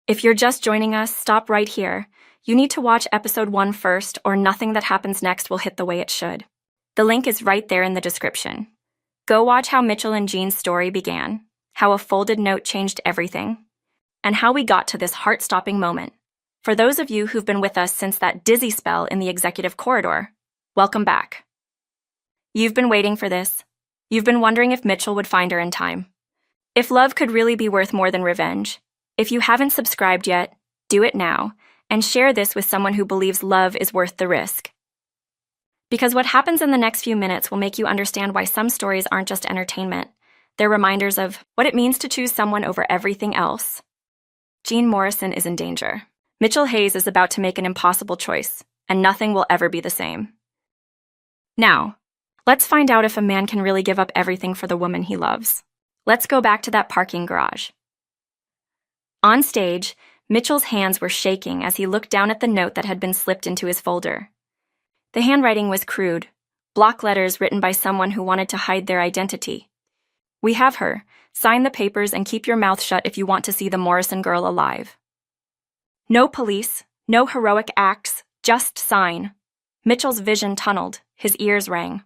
If you're just joining us, stop right here. You need to watch episode 1 first, or nothing that happens next will hit the way it should. The link is right there in the description. Go watch how Mitchell and Jean's story began, how a folded note changed everything, and how we got to this heart-stopping moment. For those of you who've been with us since that dizzy spell in the executive corridor, welcome back. You've been waiting for this. You've been wondering if Mitchell would find her in time. If love could really be worth more than revenge, if you haven't subscribed yet, do it now, and share this with someone who believes love is worth the risk. Because what happens in the next few minutes will make you understand why some stories aren't just entertainment. They're reminders of what it means to choose someone over everything else. Jean Morrison is in danger. Mitchell Hayes is about to make an impossible choice, and nothing will ever be the same. Now, let's find out if a man can really give up everything for the woman he loves. Let's go back to that parking garage. On stage, Mitchell's hands were shaking as he looked down at the note that had been slipped into his folder. The handwriting was crude, block letters written by someone who wanted to hide their identity. "We have her. Sign the papers and keep your mouth shut if you want to see the Morrison girl alive." No police, no heroic acts, just sign. Mitchell's vision tunneled, his ears rang.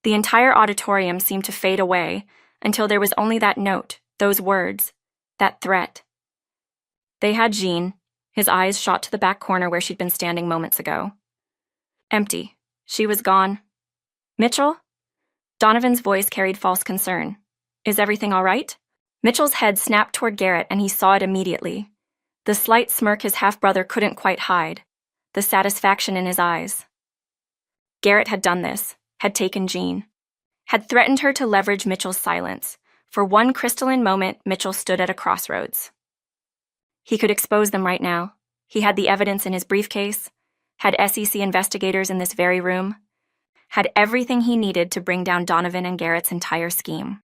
The entire auditorium seemed to fade away until there was only that note, those words, that threat. They had Jean. His eyes shot to the back corner where she'd been standing moments ago. Empty. She was gone. "Mitchell?" Donovan's voice carried false concern. "Is everything all right?" Mitchell's head snapped toward Garrett, and he saw it immediately. The slight smirk his half-brother couldn't quite hide, the satisfaction in his eyes. Garrett had done this, had taken Jean, had threatened her to leverage Mitchell's silence. For one crystalline moment, Mitchell stood at a crossroads. He could expose them right now. He had the evidence in his briefcase, had SEC investigators in this very room, had everything he needed to bring down Donovan and Garrett's entire scheme.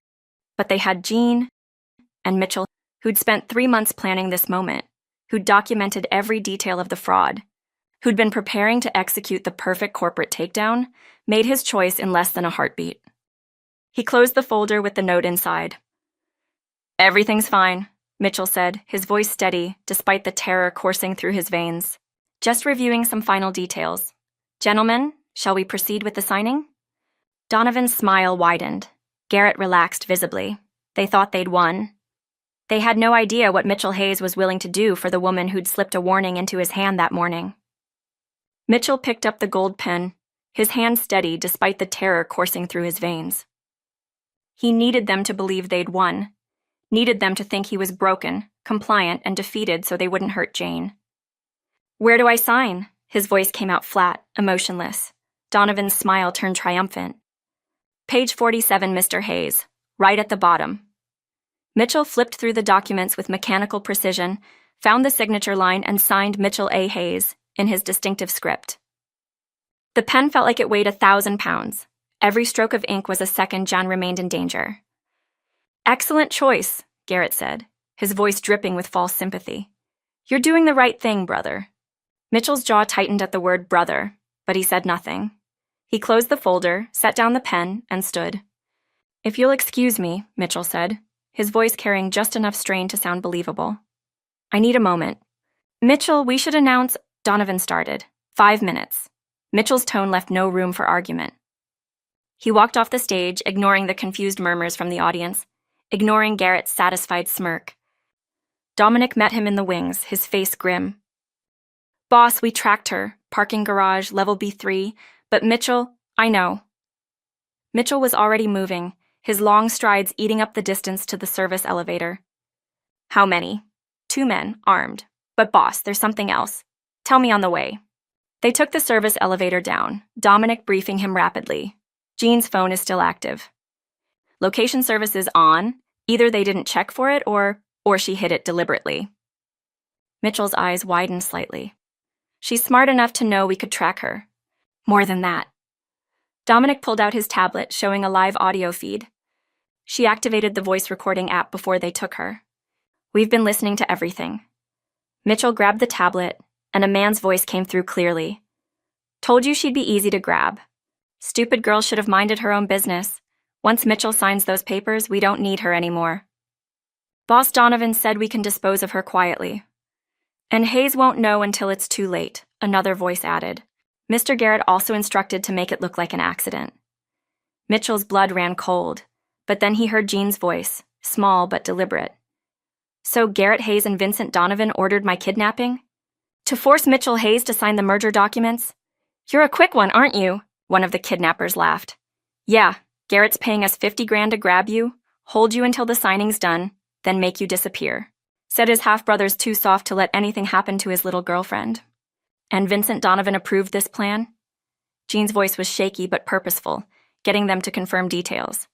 But they had Jean and Mitchell, who'd spent 3 months planning this moment, who'd documented every detail of the fraud, who'd been preparing to execute the perfect corporate takedown, made his choice in less than a heartbeat. He closed the folder with the note inside. "Everything's fine," Mitchell said, his voice steady despite the terror coursing through his veins. "Just reviewing some final details. Gentlemen, shall we proceed with the signing?" Donovan's smile widened. Garrett relaxed visibly. They thought they'd won. They had no idea what Mitchell Hayes was willing to do for the woman who'd slipped a warning into his hand that morning. Mitchell picked up the gold pen, his hand steady despite the terror coursing through his veins. He needed them to believe they'd won, needed them to think he was broken, compliant, and defeated so they wouldn't hurt Jane. "Where do I sign?" His voice came out flat, emotionless. Donovan's smile turned triumphant. "Page 47, Mr. Hayes, right at the bottom." Mitchell flipped through the documents with mechanical precision, found the signature line, and signed Mitchell A. Hayes in his distinctive script. The pen felt like it weighed 1,000 pounds. Every stroke of ink was a second John remained in danger. "Excellent choice," Garrett said, his voice dripping with false sympathy. "You're doing the right thing, brother." Mitchell's jaw tightened at the word brother, but he said nothing. He closed the folder, set down the pen, and stood. "If you'll excuse me," Mitchell said, his voice carrying just enough strain to sound believable. "I need a moment." "Mitchell, we should announce—" Donovan started. 5 minutes. Mitchell's tone left no room for argument. He walked off the stage, ignoring the confused murmurs from the audience, ignoring Garrett's satisfied smirk. Dominic met him in the wings, his face grim. "Boss, we tracked her. Parking garage, level B3. But Mitchell, I know." Mitchell was already moving, his long strides eating up the distance to the service elevator. "How many?" "2 men, armed. But boss, there's something else. Tell me on the way." They took the service elevator down, Dominic briefing him rapidly. Jean's phone is still active. "Location service is on. Either they didn't check for it or she hid it deliberately." Mitchell's eyes widened slightly. "She's smart enough to know we could track her. More than that." Dominic pulled out his tablet, showing a live audio feed. She activated the voice recording app before they took her. "We've been listening to everything." Mitchell grabbed the tablet, and a man's voice came through clearly. "Told you she'd be easy to grab. Stupid girl should have minded her own business. Once Mitchell signs those papers, we don't need her anymore. Boss Donovan said we can dispose of her quietly. And Hayes won't know until it's too late, another voice added. Mr. Garrett also instructed to make it look like an accident. Mitchell's blood ran cold, but then he heard Jean's voice, small but deliberate. So Garrett Hayes and Vincent Donovan ordered my kidnapping? To force Mitchell Hayes to sign the merger documents? You're a quick one, aren't you? One of the kidnappers laughed. Yeah, Garrett's paying us 50 grand to grab you, hold you until the signing's done, then make you disappear. Said his half-brother's too soft to let anything happen to his little girlfriend. And Vincent Donovan approved this plan? Jean's voice was shaky but purposeful, getting them to confirm details.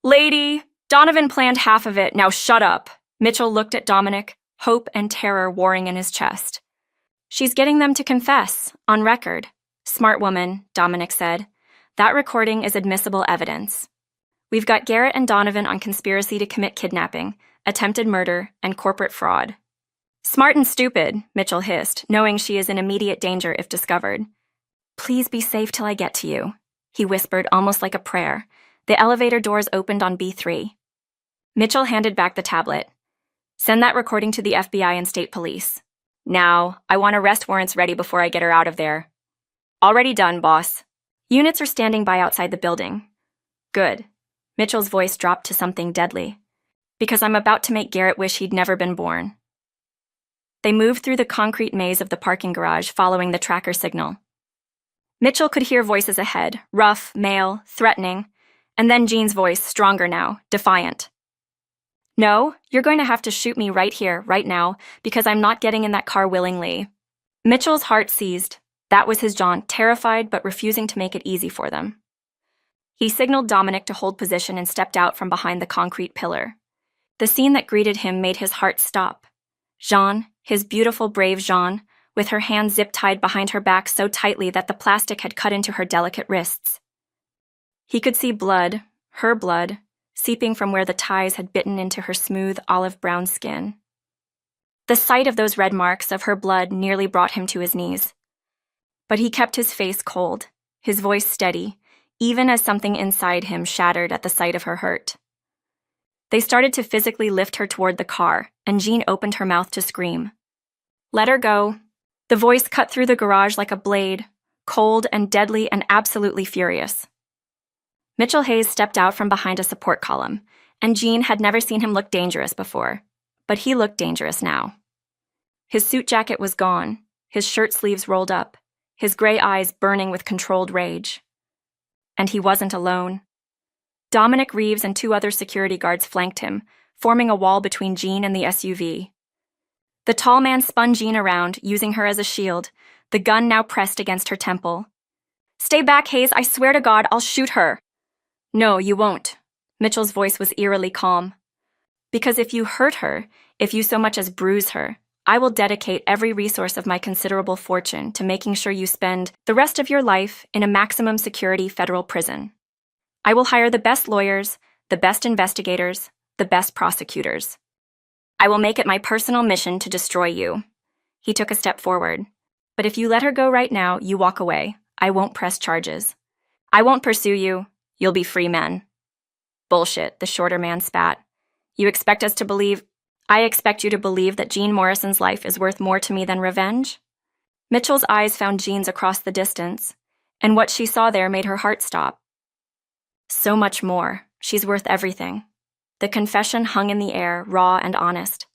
Lady, Donovan planned half of it, now shut up. Mitchell looked at Dominic, hope and terror warring in his chest. She's getting them to confess, on record. Smart woman, Dominic said. That recording is admissible evidence. We've got Garrett and Donovan on conspiracy to commit kidnapping, attempted murder, and corporate fraud. Smart and stupid, Mitchell hissed, knowing she is in immediate danger if discovered. Please be safe till I get to you, he whispered almost like a prayer. The elevator doors opened on B3. Mitchell handed back the tablet. Send that recording to the FBI and state police. Now, I want arrest warrants ready before I get her out of there. Already done, boss. Units are standing by outside the building. Good. Mitchell's voice dropped to something deadly. Because I'm about to make Garrett wish he'd never been born. They moved through the concrete maze of the parking garage, following the tracker signal. Mitchell could hear voices ahead, rough, male, threatening, and then Jean's voice, stronger now, defiant. No, you're going to have to shoot me right here, right now, because I'm not getting in that car willingly. Mitchell's heart seized. That was his jaunt, terrified but refusing to make it easy for them. He signaled Dominic to hold position and stepped out from behind the concrete pillar. The scene that greeted him made his heart stop. Jean, his beautiful, brave Jean, with her hands zip-tied behind her back so tightly that the plastic had cut into her delicate wrists. He could see blood, her blood, seeping from where the ties had bitten into her smooth olive-brown skin. The sight of those red marks of her blood nearly brought him to his knees. But he kept his face cold, his voice steady, even as something inside him shattered at the sight of her hurt. They started to physically lift her toward the car, and Jean opened her mouth to scream. Let her go. The voice cut through the garage like a blade, cold and deadly and absolutely furious. Mitchell Hayes stepped out from behind a support column, and Jean had never seen him look dangerous before, but he looked dangerous now. His suit jacket was gone, his shirt sleeves rolled up, his gray eyes burning with controlled rage. And he wasn't alone. Dominic Reeves and 2 other security guards flanked him, forming a wall between Jean and the SUV. The tall man spun Jean around, using her as a shield, the gun now pressed against her temple. Stay back, Hayes, I swear to God, I'll shoot her. No, you won't. Mitchell's voice was eerily calm. Because if you hurt her, if you so much as bruise her, I will dedicate every resource of my considerable fortune to making sure you spend the rest of your life in a maximum security federal prison. I will hire the best lawyers, the best investigators, the best prosecutors. I will make it my personal mission to destroy you. He took a step forward. But if you let her go right now, you walk away. I won't press charges. I won't pursue you. You'll be free men. Bullshit, the shorter man spat. You expect us to believe... I expect you to believe that Jean Morrison's life is worth more to me than revenge? Mitchell's eyes found Jean's across the distance, and what she saw there made her heart stop. So much more. She's worth everything. The confession hung in the air, raw and honest.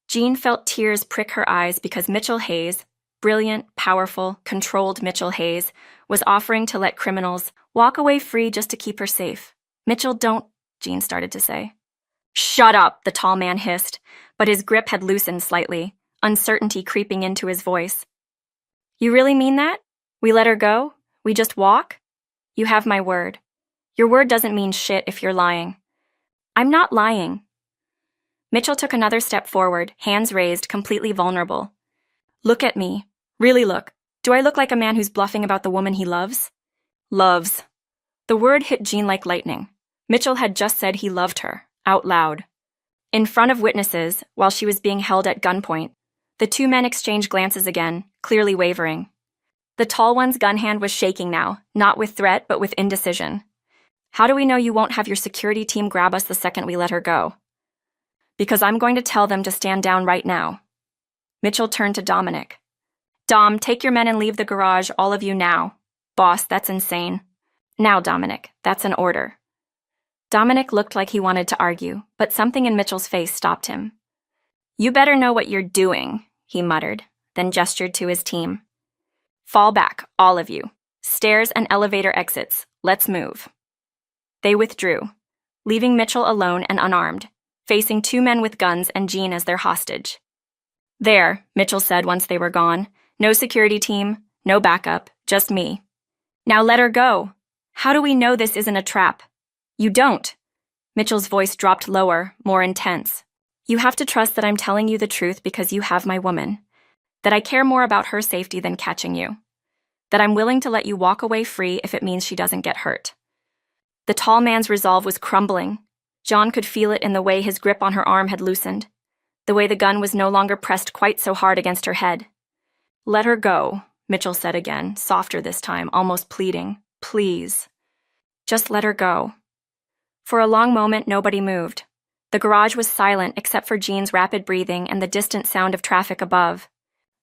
Jean felt tears prick her eyes because Mitchell Hayes, brilliant, powerful, controlled Mitchell Hayes, was offering to let criminals walk away free just to keep her safe. Mitchell, don't, Jean started to say. Shut up, the tall man hissed, but his grip had loosened slightly, uncertainty creeping into his voice. You really mean that? We let her go? We just walk? You have my word. Your word doesn't mean shit if you're lying. I'm not lying. Mitchell took another step forward, hands raised, completely vulnerable. Look at me. Really look. Do I look like a man who's bluffing about the woman he loves? Loves. The word hit Jean like lightning. Mitchell had just said he loved her. Out loud. In front of witnesses, while she was being held at gunpoint, the 2 men exchanged glances again, clearly wavering. The tall one's gun hand was shaking now, not with threat but with indecision. How do we know you won't have your security team grab us the second we let her go? Because I'm going to tell them to stand down right now. Mitchell turned to Dominic. Dom, take your men and leave the garage, all of you now. Boss, that's insane. Now, Dominic, that's an order. Dominic looked like he wanted to argue, but something in Mitchell's face stopped him. You better know what you're doing, he muttered, then gestured to his team. Fall back, all of you. Stairs and elevator exits. Let's move. They withdrew, leaving Mitchell alone and unarmed, facing 2 men with guns and Jean as their hostage. There, Mitchell said once they were gone. No security team, no backup, just me. Now let her go. How do we know this isn't a trap? You don't. Mitchell's voice dropped lower, more intense. You have to trust that I'm telling you the truth because you have my woman. That I care more about her safety than catching you. That I'm willing to let you walk away free if it means she doesn't get hurt. The tall man's resolve was crumbling. John could feel it in the way his grip on her arm had loosened, the way the gun was no longer pressed quite so hard against her head. Let her go, Mitchell said again, softer this time, almost pleading. Please. Just let her go. For a long moment, nobody moved. The garage was silent except for Jean's rapid breathing and the distant sound of traffic above.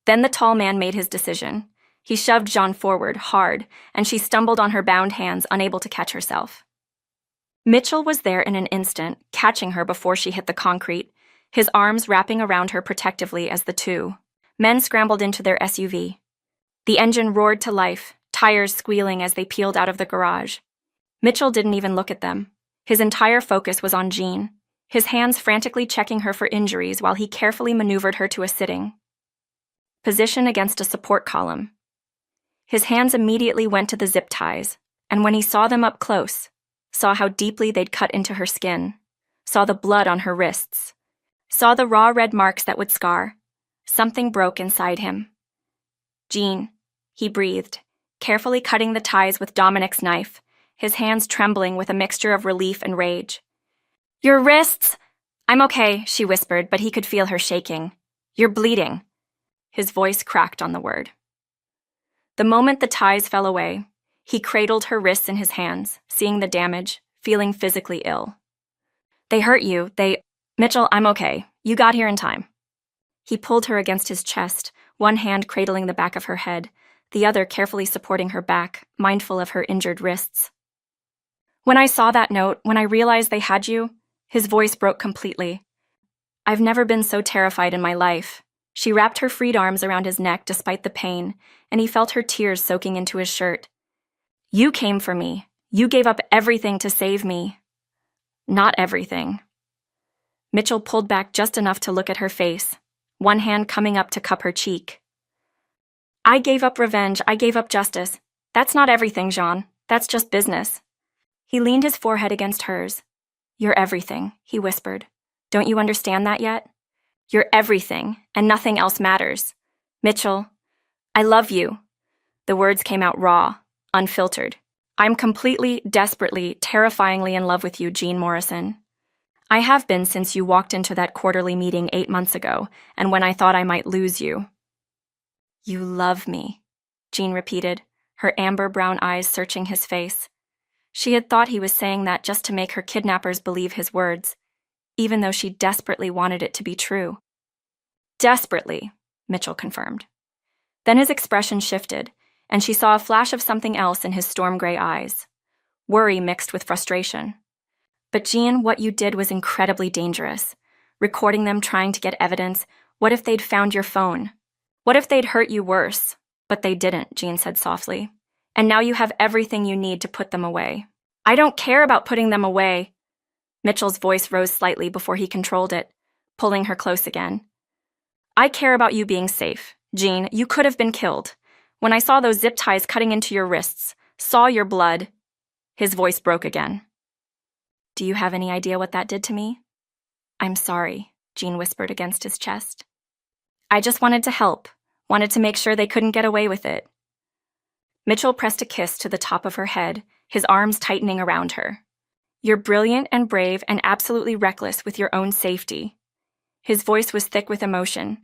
Then the tall man made his decision. He shoved Jean forward, hard, and she stumbled on her bound hands, unable to catch herself. Mitchell was there in an instant, catching her before she hit the concrete, his arms wrapping around her protectively as the 2 men scrambled into their SUV. The engine roared to life, tires squealing as they peeled out of the garage. Mitchell didn't even look at them. His entire focus was on Jean, his hands frantically checking her for injuries while he carefully maneuvered her to a sitting position against a support column. His hands immediately went to the zip ties, and when he saw them up close, saw how deeply they'd cut into her skin, saw the blood on her wrists, saw the raw red marks that would scar, something broke inside him. Jean, he breathed, carefully cutting the ties with Dominic's knife, his hands trembling with a mixture of relief and rage. Your wrists! I'm okay, she whispered, but he could feel her shaking. You're bleeding. His voice cracked on the word. The moment the ties fell away, he cradled her wrists in his hands, seeing the damage, feeling physically ill. They hurt you, Mitchell, I'm okay. You got here in time. He pulled her against his chest, one hand cradling the back of her head, the other carefully supporting her back, mindful of her injured wrists. When I saw that note, when I realized they had you, his voice broke completely. I've never been so terrified in my life. She wrapped her freed arms around his neck despite the pain, and he felt her tears soaking into his shirt. You came for me. You gave up everything to save me. Not everything. Mitchell pulled back just enough to look at her face, one hand coming up to cup her cheek. I gave up revenge. I gave up justice. That's not everything, Jean. That's just business. He leaned his forehead against hers. You're everything, he whispered. Don't you understand that yet? You're everything, and nothing else matters. Mitchell, I love you. The words came out raw, unfiltered. I'm completely, desperately, terrifyingly in love with you, Jean Morrison. I have been since you walked into that quarterly meeting 8 months ago, and when I thought I might lose you. You love me, Jean repeated, her amber brown eyes searching his face. She had thought he was saying that just to make her kidnappers believe his words, even though she desperately wanted it to be true. Desperately, Mitchell confirmed. Then his expression shifted, and she saw a flash of something else in his storm gray eyes, worry mixed with frustration. But Jean, what you did was incredibly dangerous. Recording them trying to get evidence. What if they'd found your phone? What if they'd hurt you worse? But they didn't, Jean said softly. And now you have everything you need to put them away. I don't care about putting them away. Mitchell's voice rose slightly before he controlled it, pulling her close again. I care about you being safe. Jean, you could have been killed. When I saw those zip ties cutting into your wrists, saw your blood. His voice broke again. Do you have any idea what that did to me? I'm sorry, Jean whispered against his chest. I just wanted to help, wanted to make sure they couldn't get away with it. Mitchell pressed a kiss to the top of her head, his arms tightening around her. You're brilliant and brave and absolutely reckless with your own safety. His voice was thick with emotion.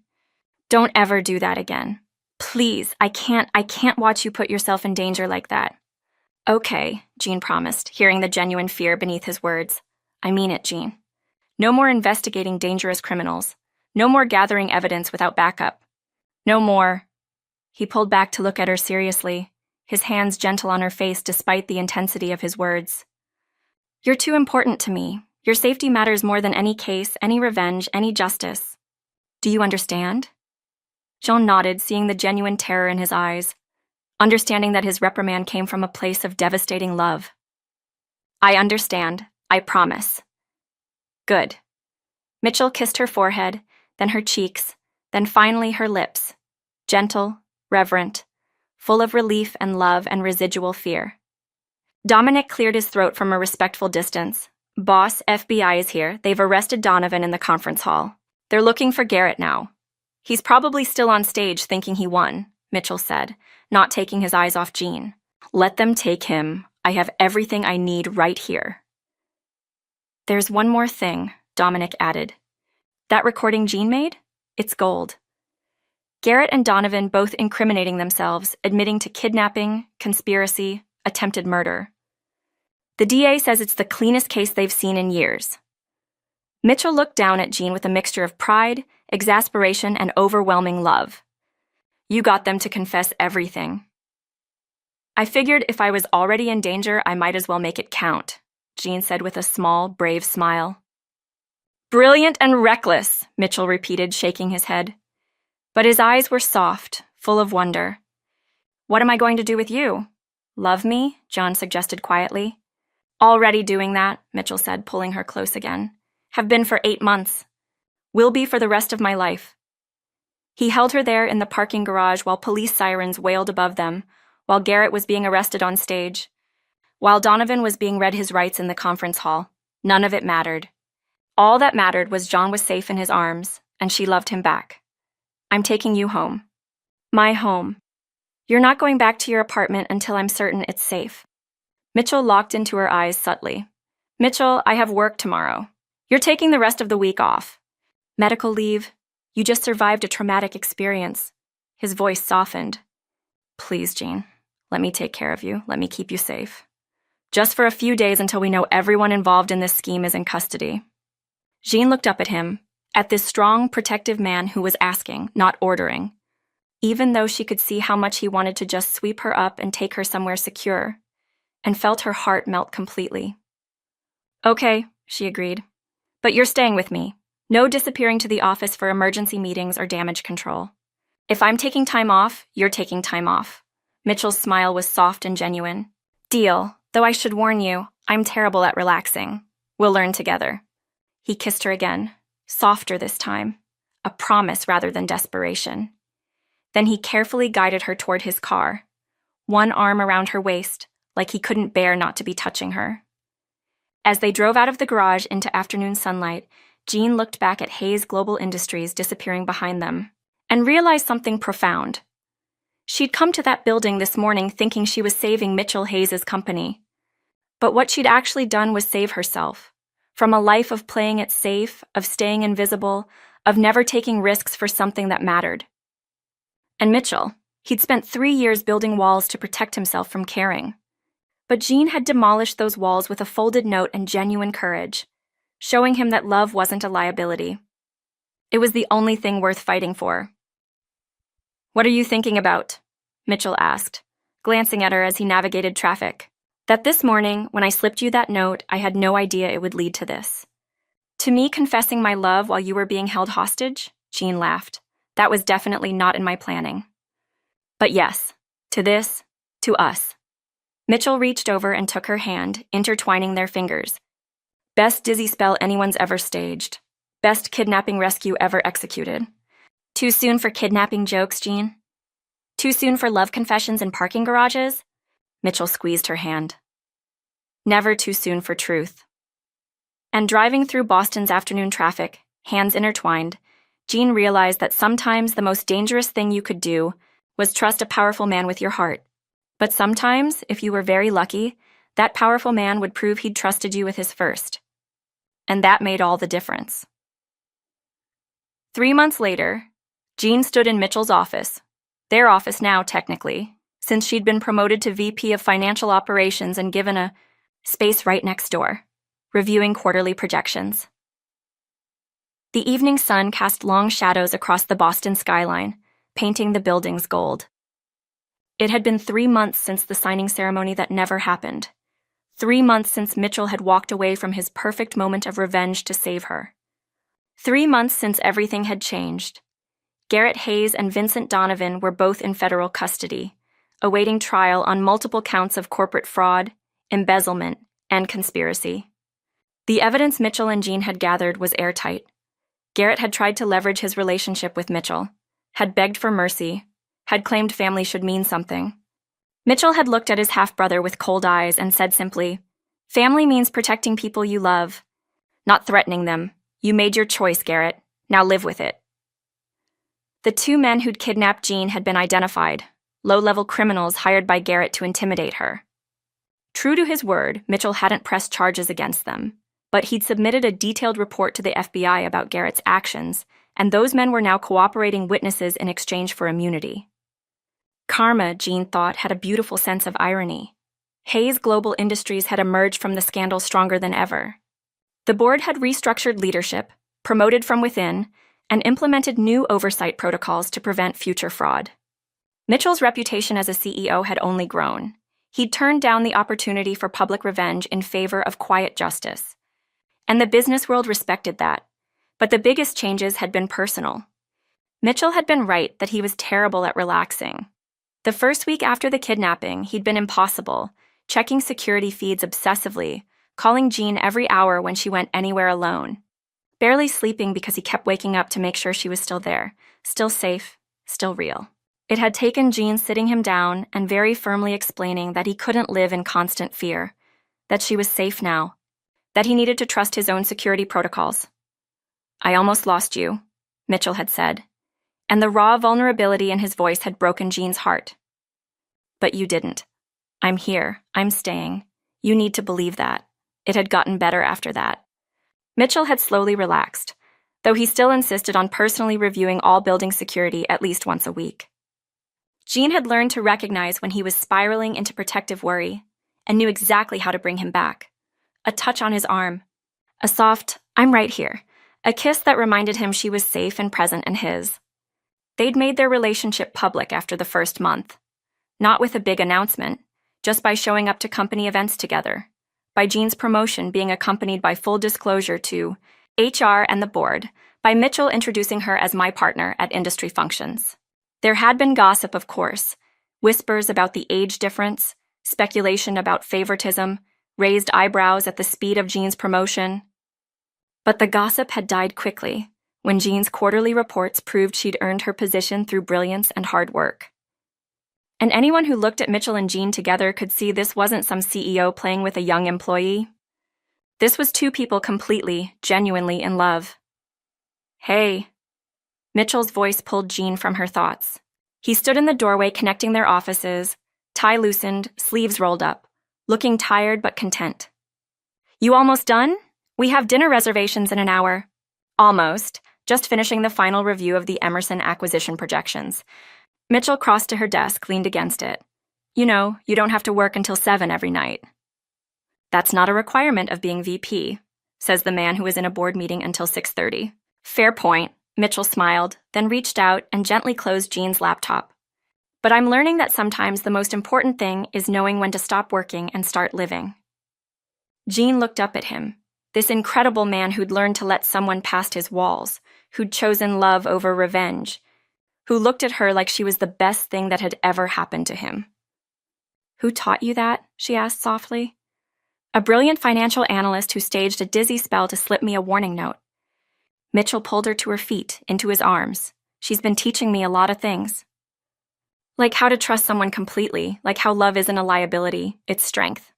Don't ever do that again. Please, I can't watch you put yourself in danger like that. Okay, Jean promised, hearing the genuine fear beneath his words. I mean it, Jean. No more investigating dangerous criminals. No more gathering evidence without backup. No more. He pulled back to look at her seriously, his hands gentle on her face despite the intensity of his words. You're too important to me. Your safety matters more than any case, any revenge, any justice. Do you understand? Jean nodded, seeing the genuine terror in his eyes, understanding that his reprimand came from a place of devastating love. I understand. I promise. Good. Mitchell kissed her forehead, then her cheeks, then finally her lips, gentle, reverent, full of relief and love and residual fear. Dominic cleared his throat from a respectful distance. Boss, FBI is here. They've arrested Donovan in the conference hall. They're looking for Garrett now. He's probably still on stage thinking he won, Mitchell said, not taking his eyes off Jean. Let them take him. I have everything I need right here. There's one more thing, Dominic added. That recording Jean made? It's gold. Garrett and Donovan both incriminating themselves, admitting to kidnapping, conspiracy, attempted murder. The DA says it's the cleanest case they've seen in years. Mitchell looked down at Jean with a mixture of pride, exasperation, and overwhelming love. You got them to confess everything. I figured if I was already in danger, I might as well make it count, Jean said with a small, brave smile. Brilliant and reckless, Mitchell repeated, shaking his head. But his eyes were soft, full of wonder. What am I going to do with you? Love me? John suggested quietly. Already doing that, Mitchell said, pulling her close again. Have been for 8 months. Will be for the rest of my life. He held her there in the parking garage while police sirens wailed above them, while Garrett was being arrested on stage. While Donovan was being read his rights in the conference hall, none of it mattered. All that mattered was John was safe in his arms, and she loved him back. I'm taking you home. My home. You're not going back to your apartment until I'm certain it's safe. Mitchell locked into her eyes subtly. Mitchell, I have work tomorrow. You're taking the rest of the week off. Medical leave. You just survived a traumatic experience. His voice softened. Please, Jean, let me take care of you. Let me keep you safe. Just for a few days until we know everyone involved in this scheme is in custody. Jean looked up at him, at this strong, protective man who was asking, not ordering, even though she could see how much he wanted to just sweep her up and take her somewhere secure, and felt her heart melt completely. Okay, she agreed. But you're staying with me. No disappearing to the office for emergency meetings or damage control. If I'm taking time off, you're taking time off. Mitchell's smile was soft and genuine. Deal, though I should warn you, I'm terrible at relaxing. We'll learn together. He kissed her again, softer this time, a promise rather than desperation. Then he carefully guided her toward his car, one arm around her waist, like he couldn't bear not to be touching her. As they drove out of the garage into afternoon sunlight, Jean looked back at Hayes Global Industries disappearing behind them, and realized something profound. She'd come to that building this morning thinking she was saving Mitchell Hayes' company. But what she'd actually done was save herself, from a life of playing it safe, of staying invisible, of never taking risks for something that mattered. And Mitchell, he'd spent 3 years building walls to protect himself from caring. But Jean had demolished those walls with a folded note and genuine courage, showing him that love wasn't a liability. It was the only thing worth fighting for. What are you thinking about? Mitchell asked, glancing at her as he navigated traffic. That this morning, when I slipped you that note, I had no idea it would lead to this. To me, confessing my love while you were being held hostage? Jean laughed. That was definitely not in my planning. But yes, to this, to us. Mitchell reached over and took her hand, intertwining their fingers. Best dizzy spell anyone's ever staged. Best kidnapping rescue ever executed. Too soon for kidnapping jokes, Jean? Too soon for love confessions in parking garages? Mitchell squeezed her hand. Never too soon for truth. And driving through Boston's afternoon traffic, hands intertwined, Jean realized that sometimes the most dangerous thing you could do was trust a powerful man with your heart. But sometimes, if you were very lucky, that powerful man would prove he'd trusted you with his first. And that made all the difference. 3 months later, Jean stood in Mitchell's office, their office now technically, since she'd been promoted to VP of Financial Operations and given a space right next door, reviewing quarterly projections. The evening sun cast long shadows across the Boston skyline, painting the buildings gold. It had been 3 months since the signing ceremony that never happened. 3 months since Mitchell had walked away from his perfect moment of revenge to save her. 3 months since everything had changed. Garrett Hayes and Vincent Donovan were both in federal custody, awaiting trial on multiple counts of corporate fraud, embezzlement, and conspiracy. The evidence Mitchell and Jean had gathered was airtight. Garrett had tried to leverage his relationship with Mitchell, had begged for mercy, had claimed family should mean something. Mitchell had looked at his half-brother with cold eyes and said simply, "Family means protecting people you love, not threatening them. You made your choice, Garrett. Now live with it." The 2 men who'd kidnapped Jean had been identified, low-level criminals hired by Garrett to intimidate her. True to his word, Mitchell hadn't pressed charges against them, but he'd submitted a detailed report to the FBI about Garrett's actions, and those men were now cooperating witnesses in exchange for immunity. Karma, Jean thought, had a beautiful sense of irony. Hayes Global Industries had emerged from the scandal stronger than ever. The board had restructured leadership, promoted from within, and implemented new oversight protocols to prevent future fraud. Mitchell's reputation as a CEO had only grown. He'd turned down the opportunity for public revenge in favor of quiet justice. And the business world respected that. But the biggest changes had been personal. Mitchell had been right that he was terrible at relaxing. The first week after the kidnapping, he'd been impossible, checking security feeds obsessively, calling Jean every hour when she went anywhere alone. Barely sleeping because he kept waking up to make sure she was still there, still safe, still real. It had taken Jean sitting him down and very firmly explaining that he couldn't live in constant fear, that she was safe now, that he needed to trust his own security protocols. "I almost lost you," Mitchell had said, and the raw vulnerability in his voice had broken Jean's heart. "But you didn't. I'm here. I'm staying. You need to believe that." It had gotten better after that. Mitchell had slowly relaxed, though he still insisted on personally reviewing all building security at least once a week. Jean had learned to recognize when he was spiraling into protective worry and knew exactly how to bring him back. A touch on his arm, a soft, "I'm right here," a kiss that reminded him she was safe and present in his. They'd made their relationship public after the first month, not with a big announcement, just by showing up to company events together, by Jean's promotion being accompanied by full disclosure to HR and the board, by Mitchell introducing her as my partner at industry functions. There had been gossip, of course, whispers about the age difference, speculation about favoritism, raised eyebrows at the speed of Jean's promotion. But the gossip had died quickly when Jean's quarterly reports proved she'd earned her position through brilliance and hard work. And anyone who looked at Mitchell and Jean together could see this wasn't some CEO playing with a young employee. This was 2 people completely, genuinely in love. "Hey." Mitchell's voice pulled Jean from her thoughts. He stood in the doorway connecting their offices, tie loosened, sleeves rolled up, looking tired but content. "You almost done? We have dinner reservations in an hour." "Almost. Just finishing the final review of the Emerson acquisition projections." Mitchell crossed to her desk, leaned against it. "You know, you don't have to work until 7 every night." "That's not a requirement of being VP," says the man who was in a board meeting until 6:30. "Fair point." Mitchell smiled, then reached out and gently closed Jean's laptop. "But I'm learning that sometimes the most important thing is knowing when to stop working and start living." Jean looked up at him, this incredible man who'd learned to let someone past his walls, who'd chosen love over revenge, who looked at her like she was the best thing that had ever happened to him. "Who taught you that?" she asked softly. "A brilliant financial analyst who staged a dizzy spell to slip me a warning note." Mitchell pulled her to her feet, into his arms. "She's been teaching me a lot of things. Like how to trust someone completely, like how love isn't a liability, it's strength.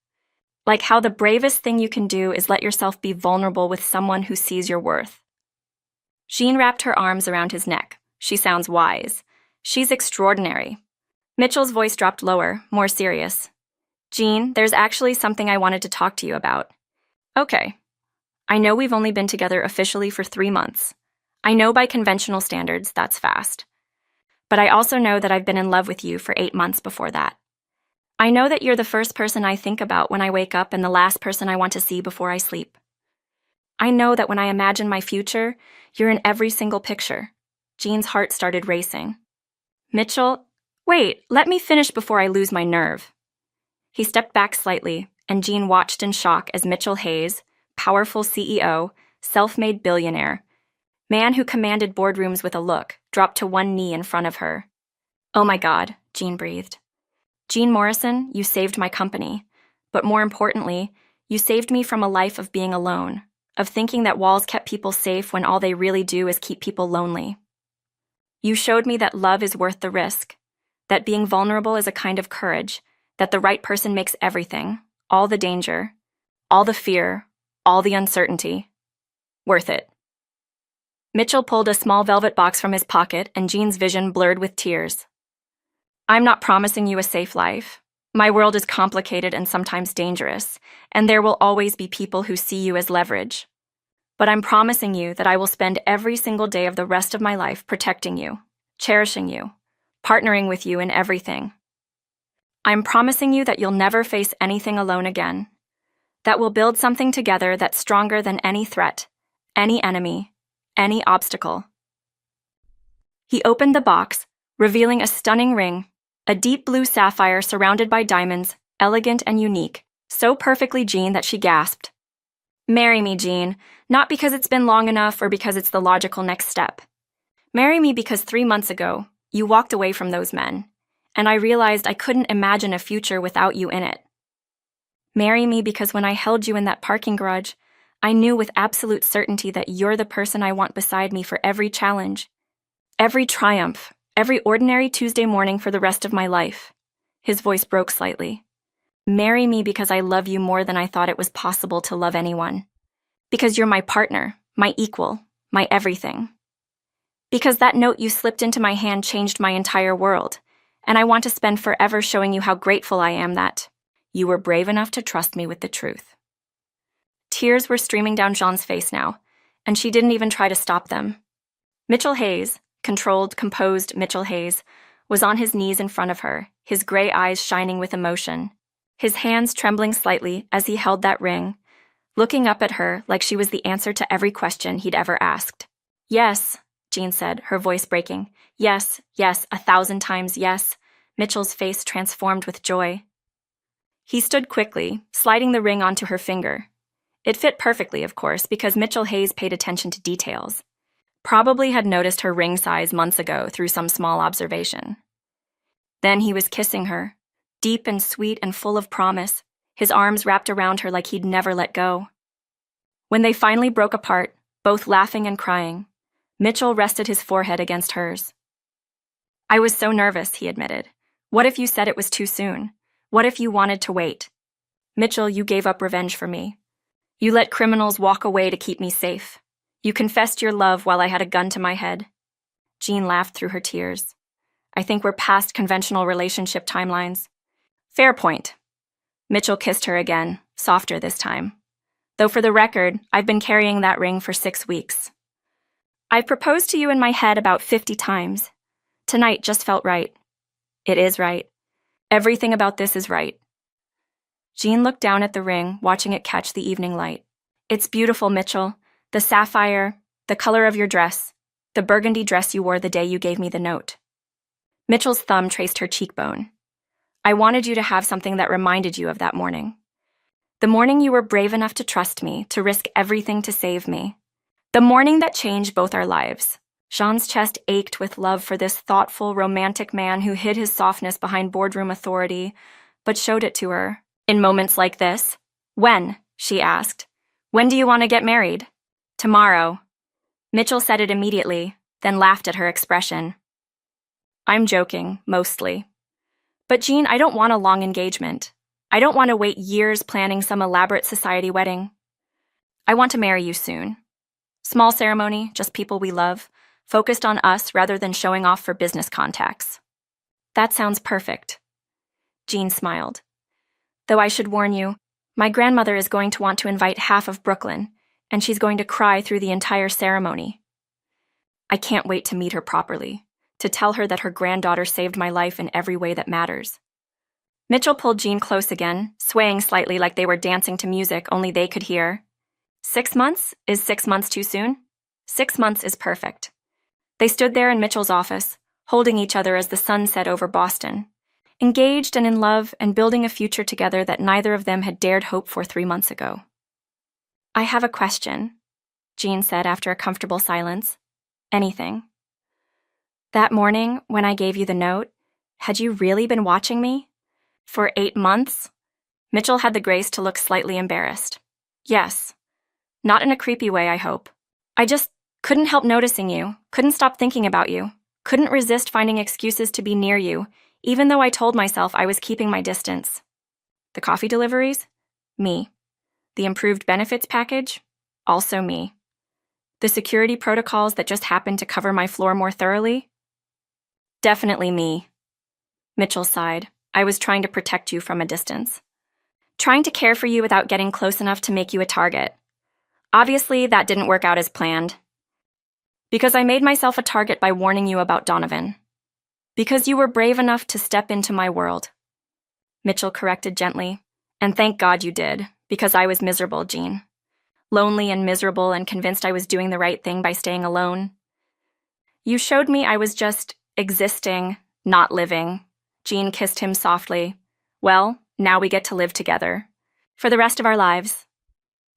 Like how the bravest thing you can do is let yourself be vulnerable with someone who sees your worth." Jean wrapped her arms around his neck. "She sounds wise. She's extraordinary." Mitchell's voice dropped lower, more serious. "Jean, there's actually something I wanted to talk to you about." "Okay. I know we've only been together officially for 3 months. I know by conventional standards that's fast. But I also know that I've been in love with you for 8 months before that. I know that you're the first person I think about when I wake up and the last person I want to see before I sleep." I know that when I imagine my future, you're in every single picture. Jean's heart started racing. Mitchell, wait, let me finish before I lose my nerve. He stepped back slightly, and Jean watched in shock as Mitchell Hayes, powerful CEO, self-made billionaire, man who commanded boardrooms with a look, dropped to one knee in front of her. Oh my God, Jean breathed. Jean Morrison, you saved my company. But more importantly, you saved me from a life of being alone, of thinking that walls kept people safe when all they really do is keep people lonely. You showed me that love is worth the risk, that being vulnerable is a kind of courage, that the right person makes everything, all the danger, all the fear, all the uncertainty, worth it. Mitchell pulled a small velvet box from his pocket, and Jean's vision blurred with tears. I'm not promising you a safe life. My world is complicated and sometimes dangerous, and there will always be people who see you as leverage. But I'm promising you that I will spend every single day of the rest of my life protecting you, cherishing you, partnering with you in everything. I'm promising you that you'll never face anything alone again, that we'll build something together that's stronger than any threat, any enemy, any obstacle. He opened the box, revealing a stunning ring, a deep blue sapphire surrounded by diamonds, elegant and unique, so perfectly Jean that she gasped. Marry me, Jean, not because it's been long enough or because it's the logical next step. Marry me because 3 months ago, you walked away from those men, and I realized I couldn't imagine a future without you in it. Marry me because when I held you in that parking garage, I knew with absolute certainty that you're the person I want beside me for every challenge, every triumph, every ordinary Tuesday morning for the rest of my life. His voice broke slightly. Marry me because I love you more than I thought it was possible to love anyone. Because you're my partner, my equal, my everything. Because that note you slipped into my hand changed my entire world, and I want to spend forever showing you how grateful I am that you were brave enough to trust me with the truth. Tears were streaming down Jean's face now, and she didn't even try to stop them. Mitchell Hayes, controlled, composed Mitchell Hayes, was on his knees in front of her, his gray eyes shining with emotion, his hands trembling slightly as he held that ring, looking up at her like she was the answer to every question he'd ever asked. Yes, Jean said, her voice breaking. Yes, yes, 1,000 times yes. Mitchell's face transformed with joy. He stood quickly, sliding the ring onto her finger. It fit perfectly, of course, because Mitchell Hayes paid attention to details. Probably had noticed her ring size months ago through some small observation. Then he was kissing her, deep and sweet and full of promise, his arms wrapped around her like he'd never let go. When they finally broke apart, both laughing and crying, Mitchell rested his forehead against hers. I was so nervous, he admitted. What if you said it was too soon? What if you wanted to wait? Mitchell, you gave up revenge for me. You let criminals walk away to keep me safe. You confessed your love while I had a gun to my head. Jean laughed through her tears. I think we're past conventional relationship timelines. Fair point. Mitchell kissed her again, softer this time. Though for the record, I've been carrying that ring for 6 weeks. I've proposed to you in my head about 50 times. Tonight just felt right. It is right. Everything about this is right. Jean looked down at the ring, watching it catch the evening light. It's beautiful, Mitchell. The sapphire, the color of your dress, the burgundy dress you wore the day you gave me the note. Mitchell's thumb traced her cheekbone. I wanted you to have something that reminded you of that morning. The morning you were brave enough to trust me, to risk everything to save me. The morning that changed both our lives. Jean's chest ached with love for this thoughtful, romantic man who hid his softness behind boardroom authority, but showed it to her. In moments like this. When? She asked. When do you want to get married? Tomorrow. Mitchell said it immediately, then laughed at her expression. I'm joking, mostly. But Jean, I don't want a long engagement. I don't want to wait years planning some elaborate society wedding. I want to marry you soon. Small ceremony, just people we love, focused on us rather than showing off for business contacts. That sounds perfect. Jean smiled. Though I should warn you, my grandmother is going to want to invite half of Brooklyn, and she's going to cry through the entire ceremony. I can't wait to meet her properly, to tell her that her granddaughter saved my life in every way that matters. Mitchell pulled Jean close again, swaying slightly like they were dancing to music only they could hear. 6 months? Is 6 months too soon? 6 months is perfect. They stood there in Mitchell's office, holding each other as the sun set over Boston, engaged and in love and building a future together that neither of them had dared hope for 3 months ago. I have a question, Jean said after a comfortable silence. Anything. That morning, when I gave you the note, had you really been watching me? For 8 months? Mitchell had the grace to look slightly embarrassed. Yes. Not in a creepy way, I hope. I just couldn't help noticing you, couldn't stop thinking about you, couldn't resist finding excuses to be near you, even though I told myself I was keeping my distance. The coffee deliveries? Me. The improved benefits package? Also me. The security protocols that just happened to cover my floor more thoroughly? Definitely me. Mitchell sighed. I was trying to protect you from a distance. Trying to care for you without getting close enough to make you a target. Obviously, that didn't work out as planned. Because I made myself a target by warning you about Donovan. Because you were brave enough to step into my world. Mitchell corrected gently. And thank God you did, because I was miserable, Jean. Lonely and miserable and convinced I was doing the right thing by staying alone. You showed me I was just existing, not living. Jean kissed him softly. Well, now we get to live together. For the rest of our lives.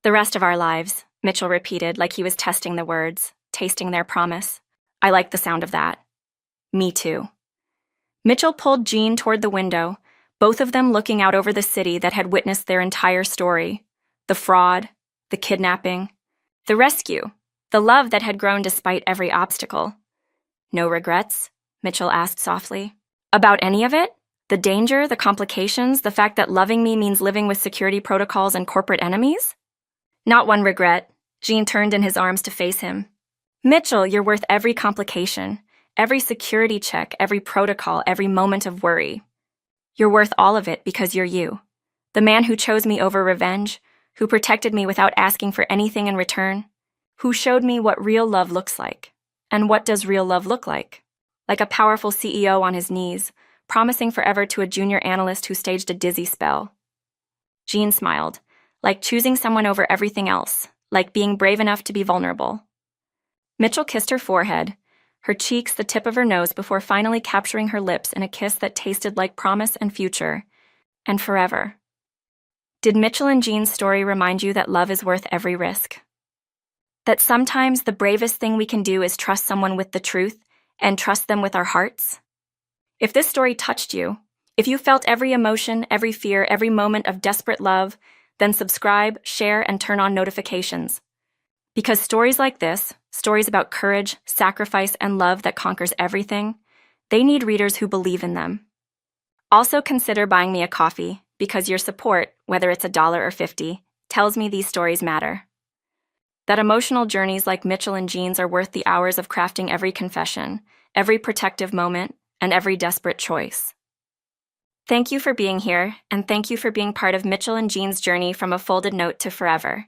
The rest of our lives, Mitchell repeated like he was testing the words, tasting their promise. I like the sound of that. Me too. Mitchell pulled Jean toward the window, both of them looking out over the city that had witnessed their entire story. The fraud, the kidnapping, the rescue, the love that had grown despite every obstacle. No regrets? Mitchell asked softly. About any of it? The danger, the complications, the fact that loving me means living with security protocols and corporate enemies? Not one regret. Jean turned in his arms to face him. Mitchell, you're worth every complication, every security check, every protocol, every moment of worry. You're worth all of it because you're you. The man who chose me over revenge, who protected me without asking for anything in return, who showed me what real love looks like. And what does real love look like? Like a powerful CEO on his knees, promising forever to a junior analyst who staged a dizzy spell. Jean smiled, like choosing someone over everything else, like being brave enough to be vulnerable. Mitchell kissed her forehead, her cheeks the tip of her nose before finally capturing her lips in a kiss that tasted like promise and future, and forever. Did Mitchell and Jean's story remind you that love is worth every risk? That sometimes the bravest thing we can do is trust someone with the truth and trust them with our hearts? If this story touched you, if you felt every emotion, every fear, every moment of desperate love, then subscribe, share, and turn on notifications. Because stories like this, stories about courage, sacrifice, and love that conquers everything, they need readers who believe in them. Also consider buying me a coffee, because your support, whether it's $1 or $50, tells me these stories matter. That emotional journeys like Mitchell and Jean's are worth the hours of crafting every confession, every protective moment, and every desperate choice. Thank you for being here, and thank you for being part of Mitchell and Jean's journey from a folded note to forever.